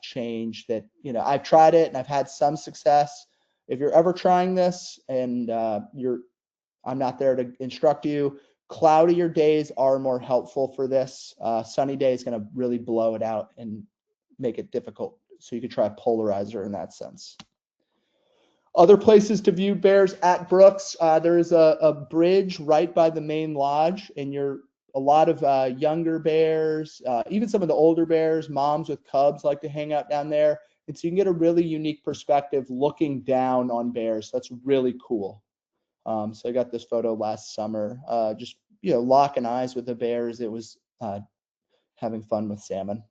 change that, I've tried it and I've had some success. If you're ever trying this and I'm not there to instruct you, cloudier days are more helpful for this. Sunny day is going to really blow it out and make it difficult. So you could try a polarizer in that sense. Other places to view bears at Brooks, there is a bridge right by the main lodge, and a lot of younger bears, even some of the older bears, moms with cubs like to hang out down there. And so you can get a really unique perspective looking down on bears. That's really cool. So I got this photo last summer, just locking eyes with the bears. It was having fun with salmon.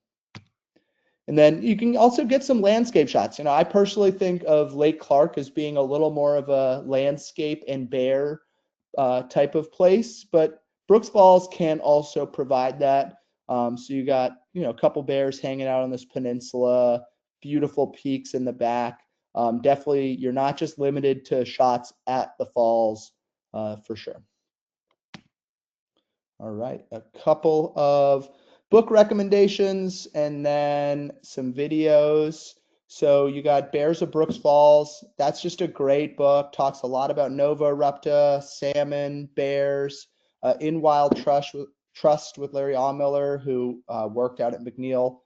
And then you can also get some landscape shots. I personally think of Lake Clark as being a little more of a landscape and bear type of place, but Brooks Falls can also provide that. So you got, a couple bears hanging out on this peninsula, beautiful peaks in the back. Definitely, you're not just limited to shots at the falls for sure. All right, a couple of book recommendations and then some videos. So you got Bears of Brooks Falls. That's just a great book. Talks a lot about Nova Erupta, salmon, bears, In Wild Trust with Larry Allmiller, who worked out at McNeil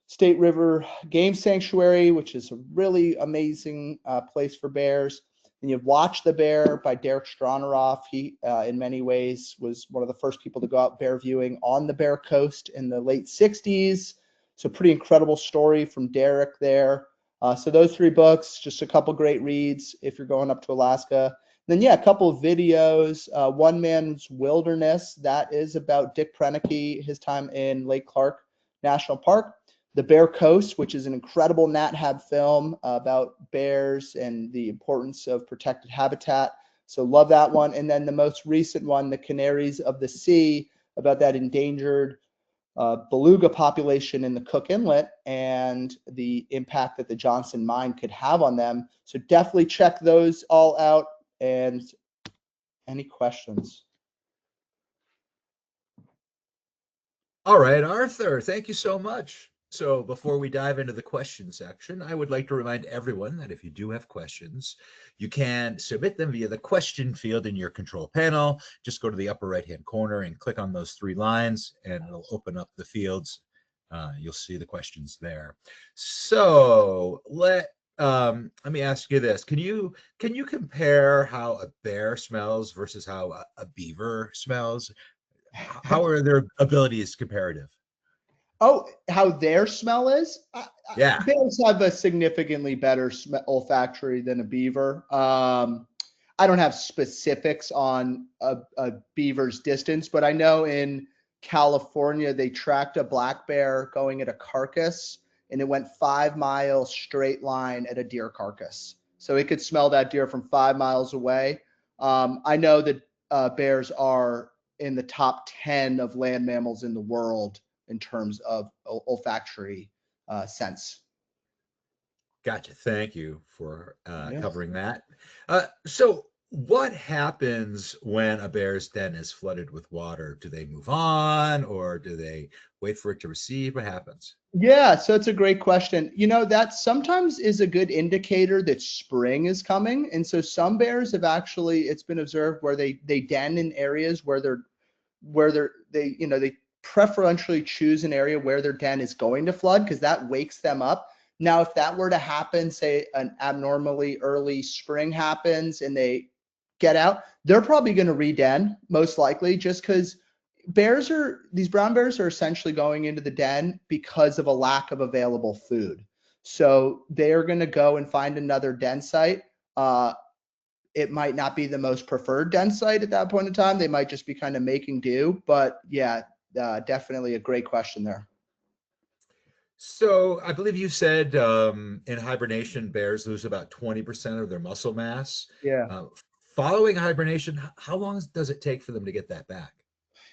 State River Game Sanctuary, which is a really amazing place for bears. And you have Watch the Bear by Derek Stroneroff. He, in many ways, was one of the first people to go out bear viewing on the Bear Coast in the late 60s. So pretty incredible story from Derek there. So those three books, just a couple great reads if you're going up to Alaska. Then, a couple of videos. One Man's Wilderness, that is about Dick Proenneke, his time in Lake Clark National Park. The Bear Coast, which is an incredible NatHab film about bears and the importance of protected habitat. So love that one. And then the most recent one, The Canaries of the Sea, about that endangered beluga population in the Cook Inlet and the impact that the Johnson mine could have on them. So definitely check those all out. And any questions? All right, Arthur, thank you so much. So before we dive into the question section, I would like to remind everyone that if you do have questions, you can submit them via the question field in your control panel. Just go to the upper right-hand corner and click on those three lines, and it'll open up the fields. You'll see the questions there. So let me ask you this: Can you compare how a bear smells versus how a beaver smells? How are their abilities comparative? Oh, how their smell is? Yeah. Bears have a significantly better olfactory than a beaver. I don't have specifics on a beaver's distance, but I know in California they tracked a black bear going at a carcass, and it went 5 miles straight line at a deer carcass. So it could smell that deer from 5 miles away. I know that bears are in the top 10 of land mammals in the world in terms of olfactory sense. Gotcha. Thank you for covering that. So what happens when a bear's den is flooded with water? Do they move on, or do they wait for it to recede? What happens? Yeah, so it's a great question. That sometimes is a good indicator that spring is coming. And so some bears have actually, it's been observed where they den in areas where they preferentially choose an area where their den is going to flood because that wakes them up. Now, if that were to happen, say an abnormally early spring happens and they get out, they're probably going to re-den most likely, just because these brown bears are essentially going into the den because of a lack of available food. So they're going to go and find another den site. It might not be the most preferred den site at that point in time. They might just be kind of making do. But yeah, definitely a great question there. So I believe you said in hibernation, bears lose about 20% of their muscle mass. Yeah. Uh, Following hibernation, how long does it take for them to get that back?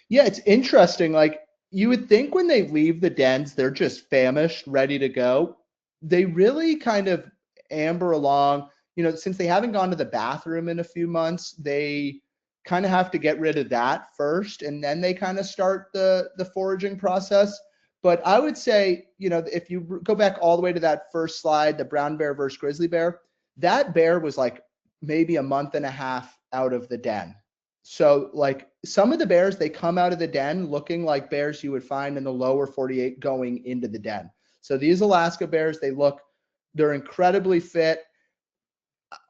Yeah, it's interesting. Like you would think when they leave the dens, they're just famished, ready to go. They really kind of amber along, since they haven't gone to the bathroom in a few months, they kind of have to get rid of that first, and then they kind of start the foraging process. But I would say, if you go back all the way to that first slide, the brown bear versus grizzly bear, that bear was like maybe a month and a half out of the den. So like some of the bears, they come out of the den looking like bears you would find in the lower 48 going into the den. So these Alaska bears, they're incredibly fit.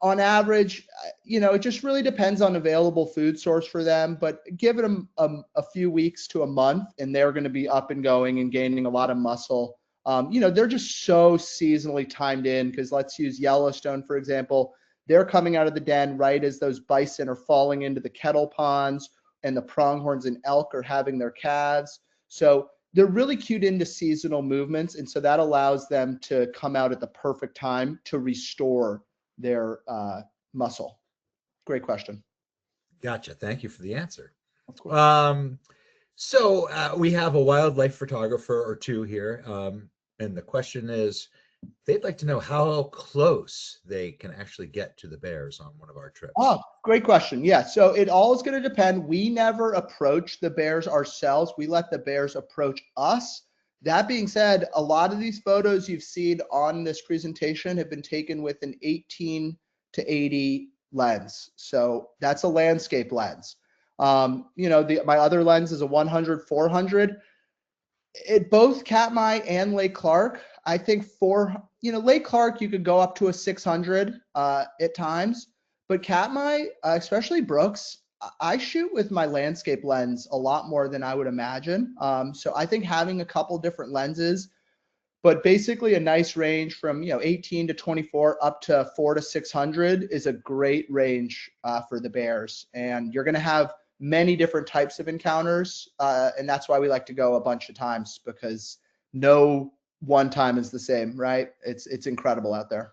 On average, it just really depends on available food source for them, but give them a few weeks to a month and they're going to be up and going and gaining a lot of muscle. They're just so seasonally timed in, because let's use Yellowstone, for example. They're coming out of the den right as those bison are falling into the kettle ponds and the pronghorns and elk are having their calves. So they're really cued into seasonal movements. And so that allows them to come out at the perfect time to restore their muscle. Great question. Gotcha. Thank you for the answer. Of course. So we have a wildlife photographer or two here, and the question is, they'd like to know how close they can actually get to the bears on one of our trips. Oh, great question. Yeah. So it all is going to depend. We never approach the bears ourselves. We let the bears approach us. That being said, a lot of these photos you've seen on this presentation have been taken with an 18 to 80 lens. So that's a landscape lens. My other lens is a 100-400. At both Katmai and Lake Clark, I think Lake Clark, you could go up to a 600 at times, but Katmai, especially Brooks, I shoot with my landscape lens a lot more than I would imagine. So I think having a couple different lenses, but basically a nice range from 18 to 24 up to 400 to 600 is a great range for the bears. And you're going to have many different types of encounters, and that's why we like to go a bunch of times, because no one time is the same, right? It's incredible out there.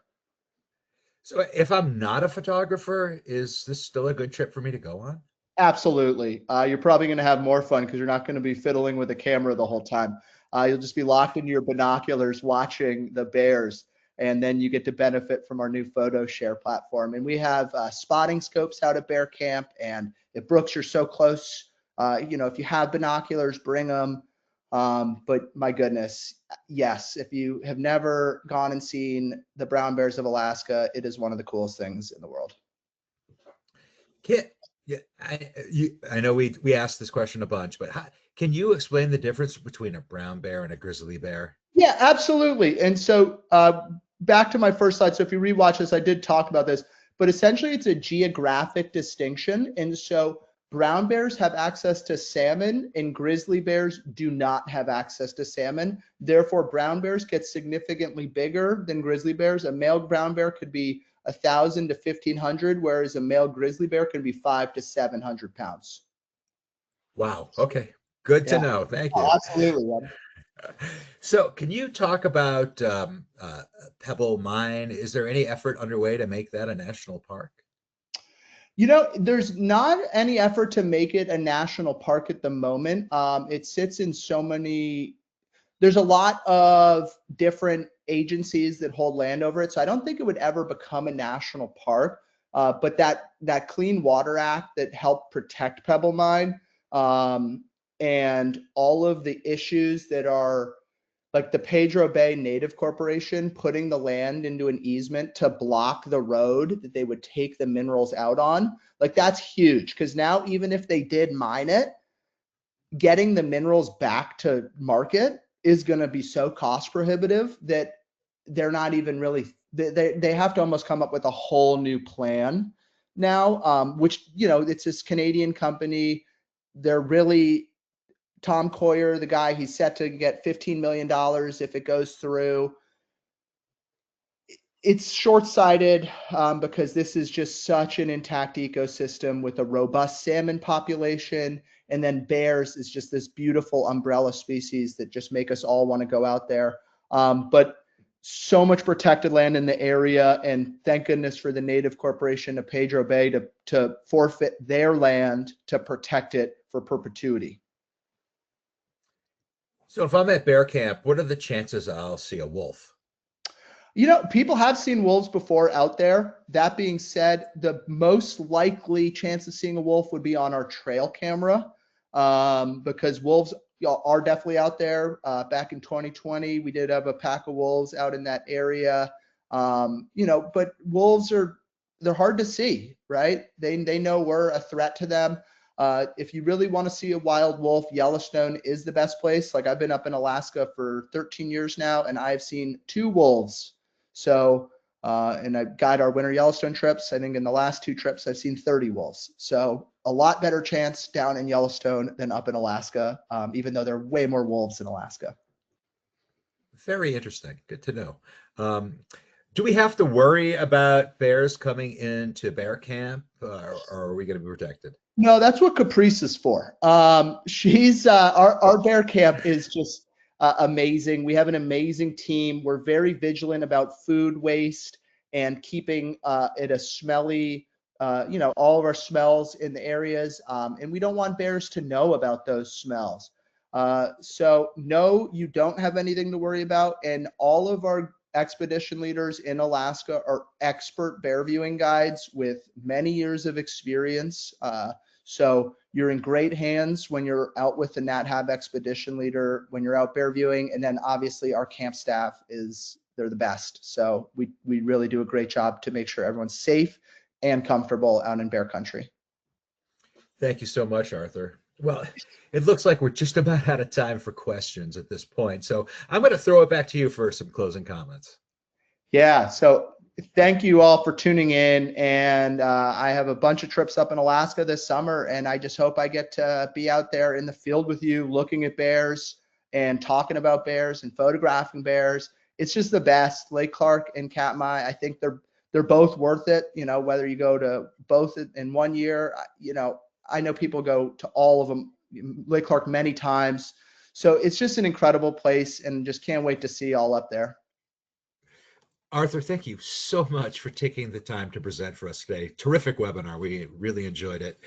So if I'm not a photographer, is this still a good trip for me to go on? Absolutely. You're probably going to have more fun because you're not going to be fiddling with a camera the whole time. You'll just be locked into your binoculars watching the bears, and then you get to benefit from our new photo share platform. And we have spotting scopes out at Bear Camp, and if Brooks, you're so close, if you have binoculars, bring them. But my goodness, yes, if you have never gone and seen the brown bears of Alaska, it is one of the coolest things in the world. Yeah, I know we asked this question a bunch, but can you explain the difference between a brown bear and a grizzly bear? Yeah, absolutely. And so back to my first slide. So if you rewatch this, I did talk about this, but essentially it's a geographic distinction. And so brown bears have access to salmon and grizzly bears do not have access to salmon. Therefore, brown bears get significantly bigger than grizzly bears. A male brown bear could be 1,000 to 1,500, whereas a male grizzly bear can be 500 to 700 pounds. Wow. Okay. Good to know. Thank you. Oh, absolutely. So, can you talk about Pebble Mine? Is there any effort underway to make that a national park? There's not any effort to make it a national park at the moment. It sits in there's a lot of different agencies that hold land over it. So I don't think it would ever become a national park. But that Clean Water Act that helped protect Pebble Mine, and all of the issues that are like the Pedro Bay Native Corporation putting the land into an easement to block the road that they would take the minerals out on. Like that's huge, because now even if they did mine it, getting the minerals back to market is going to be so cost prohibitive that they're not even really, they have to almost come up with a whole new plan now, which, you know, it's this Canadian company. They're really, Tom Coyer, the guy, he's set to get $15 million if it goes through. It's short-sighted because this is just such an intact ecosystem with a robust salmon population. And then bears is just this beautiful umbrella species that just make us all want to go out there. But so much protected land in the area, and thank goodness for the native corporation of Pedro Bay to forfeit their land to protect it for perpetuity. So if I'm at bear camp, what are the chances I'll see a wolf? You know, people have seen wolves before out there. That being said, the most likely chance of seeing a wolf would be on our trail camera, because wolves are definitely out there. Back in 2020, we did have a pack of wolves out in that area. You know, but wolves they're hard to see, right? They know we're a threat to them. If you really want to see a wild wolf, Yellowstone is the best place. Like, I've been up in Alaska for 13 years now, and I've seen 2 wolves. So, and I guide our winter Yellowstone trips. I think in the last 2 trips, I've seen 30 wolves. So a lot better chance down in Yellowstone than up in Alaska, even though there are way more wolves in Alaska. Very interesting. Good to know. Do we have to worry about bears coming into bear camp, or are we going to be protected? No, that's what Caprice is for. She's our bear camp is just amazing. We have an amazing team. We're very vigilant about food waste and keeping it a smelly, you know, all of our smells in the areas. And we don't want bears to know about those smells. So no, you don't have anything to worry about. And all of our expedition leaders in Alaska are expert bear viewing guides with many years of experience. So you're in great hands when you're out with the NatHab expedition leader, when you're out bear viewing, and then obviously our camp staff they're the best. So we really do a great job to make sure everyone's safe and comfortable out in bear country. Thank you so much, Arthur. Well, it looks like we're just about out of time for questions at this point. So I'm going to throw it back to you for some closing comments. Yeah, so thank you all for tuning in. And I have a bunch of trips up in Alaska this summer, and I just hope I get to be out there in the field with you, looking at bears and talking about bears and photographing bears. It's just the best. Lake Clark and Katmai, I think they're both worth it. You know, whether you go to both in one year, you know, I know people go to all of them, Lake Clark many times. So it's just an incredible place, and just can't wait to see you all up there. Arthur, thank you so much for taking the time to present for us today. Terrific webinar. We really enjoyed it.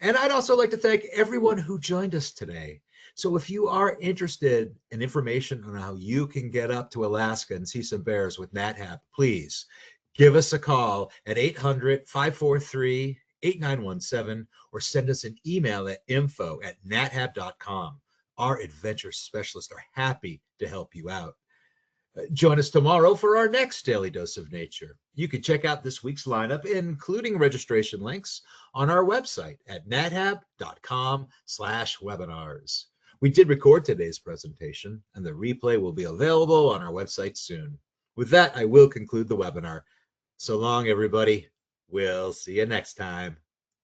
And I'd also like to thank everyone who joined us today. So if you are interested in information on how you can get up to Alaska and see some bears with NatHab, please give us a call at 800-543-8917 or send us an email at info@nathab.com. Our adventure specialists are happy to help you out. Join us tomorrow for our next Daily Dose of Nature. You can check out this week's lineup, including registration links, on our website at nathab.com/webinars. We did record today's presentation, and the replay will be available on our website soon. With that, I will conclude the webinar. So long, everybody. We'll see you next time.